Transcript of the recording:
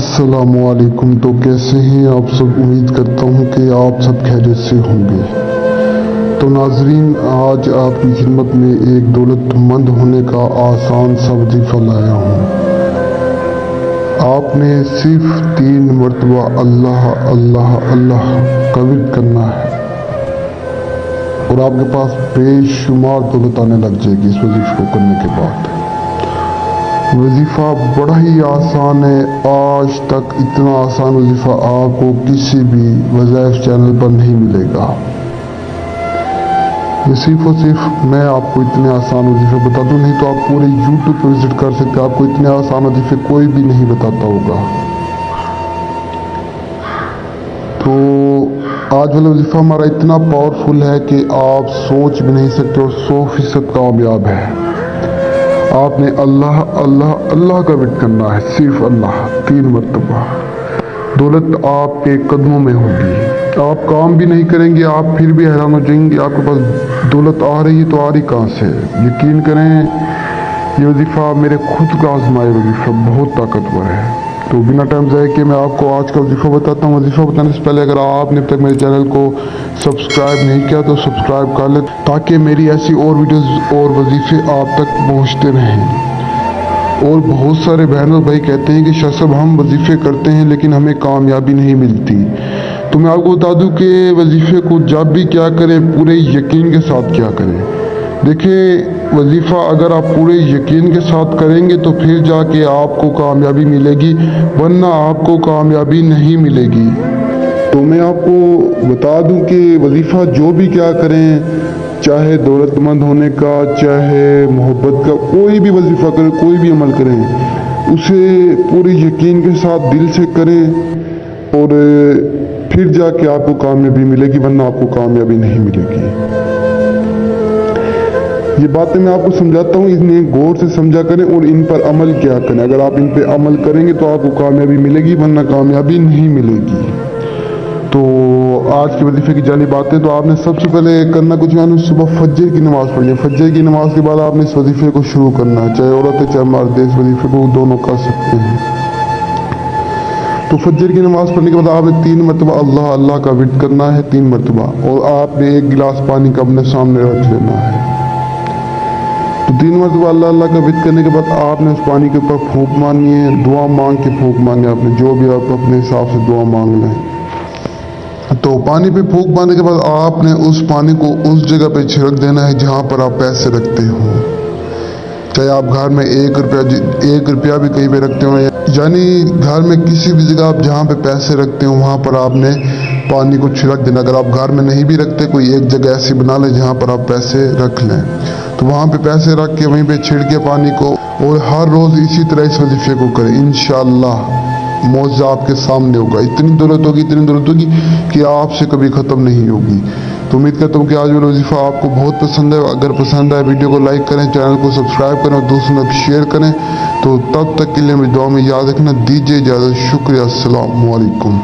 अस्सलामुअलैकुम। तो कैसे हैं आप सब? उम्मीद करता हूं कि आप सब खैरियत से होंगे। तो नाजरीन, आज आपकी खिदमत में एक दौलतमंद होने का आसान सा वजीफा लाया हूं। आपने सिर्फ 3 मरतबा अल्लाह अल्लाह अल्लाह का विर्द करना है और आपके पास बेशुमार दौलत आने लग जाएगी इस वजीफे को करने के बाद। वजीफा बड़ा ही आसान है। आज तक इतना आसान वजीफा आपको किसी भी वज़ाइफ चैनल पर नहीं मिलेगा। ये सिर्फ और सिर्फ मैं आपको इतने आसान वजीफे बता दूं, नहीं तो आप पूरे यूट्यूब पर विजिट कर सकते हैं। आपको इतने आसान वजीफे कोई भी नहीं बताता होगा। तो आज वाला वजीफा हमारा इतना पावरफुल है कि आप सोच भी नहीं सकते और 100% कामयाब है। आपने अल्लाह अल्लाह अल्लाह का विर्द करना है, सिर्फ अल्लाह 3 मरतबा। दौलत आपके कदमों में होगी। आप काम भी नहीं करेंगे, आप फिर भी हैरान हो जाएंगे आपके पास दौलत आ रही है तो आ रही कहाँ से। यकीन करें, ये वजीफा मेरे खुद का आजमाया वजीफा बहुत ताकतवर है। तो बिना टाइम ज़ाया किए मैं आपको आज का वजीफा बताता हूँ। वजीफा बताने से पहले अगर आपने अब तक मेरे चैनल को सब्सक्राइब नहीं किया तो सब्सक्राइब कर ले, ताकि मेरी ऐसी और वीडियोस और वजीफे आप तक पहुँचते रहें। और बहुत सारे बहन और भाई कहते हैं कि शाह साहब हम वजीफे करते हैं लेकिन हमें कामयाबी नहीं मिलती। तो मैं आपको बता दूं कि वजीफे को जब भी क्या करें, पूरे यकीन के साथ क्या करें। देखिए, वजीफ़ा अगर आप पूरे यकीन के साथ करेंगे तो फिर जाके आपको कामयाबी मिलेगी, वरना आपको कामयाबी नहीं मिलेगी। तो मैं आपको बता दूं कि वजीफ़ा जो भी क्या करें, चाहे दौलतमंद होने का, चाहे मोहब्बत का, कोई भी वजीफ़ा करें, कोई भी अमल करें, उसे पूरे यकीन के साथ दिल से करें और फिर जाके आपको कामयाबी मिलेगी, वरना आपको कामयाबी नहीं मिलेगी। ये बातें मैं आपको समझाता हूँ, इन्हें गौर से समझा करें और इन पर अमल क्या करें। अगर आप इन पे अमल करेंगे तो आपको कामयाबी मिलेगी, वरना कामयाबी नहीं मिलेगी। तो आज के वजीफे की जानी बातें, तो आपने सबसे पहले करना कुछ नहीं, सुबह फज्र की नमाज़ पढ़नी है। फज्र की नमाज के बाद आपने इस वजीफे को शुरू करना है। चाहे औरत है चाहे मर्द है, इस वजीफे को दोनों कर सकते हैं। तो फज्र की नमाज पढ़ने के बाद आपने 3 मरतबा अल्लाह अल्लाह का विर्द करना है, 3 मरतबा। और आपने 1 गिलास पानी का अपने सामने रख लेना है। तो 3 मरतबा अल्लाह अल्लाह का विर्द करने के बाद आपने उस पानी के ऊपर फूंक मारनी है, दुआ मांग के फूंक मारनी है। आपने जो भी आप अपने हिसाब से दुआ मांग लें। तो पानी पे फूंक मारने के बाद आपने उस पानी को उस जगह पे छिड़क देना है जहाँ पर आप पैसे रखते हो। चाहे आप घर में 1 रुपया भी कहीं पे रखते हो, यानी घर में किसी भी जगह आप जहाँ पे पैसे रखते हो वहाँ पर आपने पानी को छिड़क देना। अगर आप घर में नहीं भी रखते, कोई एक जगह ऐसी बना लें जहाँ पर आप पैसे रख लें, तो वहाँ पे पैसे रख के वहीं पे छिड़के पानी को, और हर रोज़ इसी तरह इस वजीफे को करें। इंशाअल्लाह मौजा आपके सामने होगा। इतनी दौलत होगी कि आपसे कभी ख़त्म नहीं होगी। तो उम्मीद करता हूँ कि आज वाला वजीफा आपको बहुत पसंद है। अगर पसंद आए वीडियो को लाइक करें, चैनल को सब्सक्राइब करें और दोस्तों में शेयर करें। तो तब तक के लिए मेरी दुआ में याद रखना। दीजिए इजाज़त। शुक्रिया। अस्सलाम वालेकुम।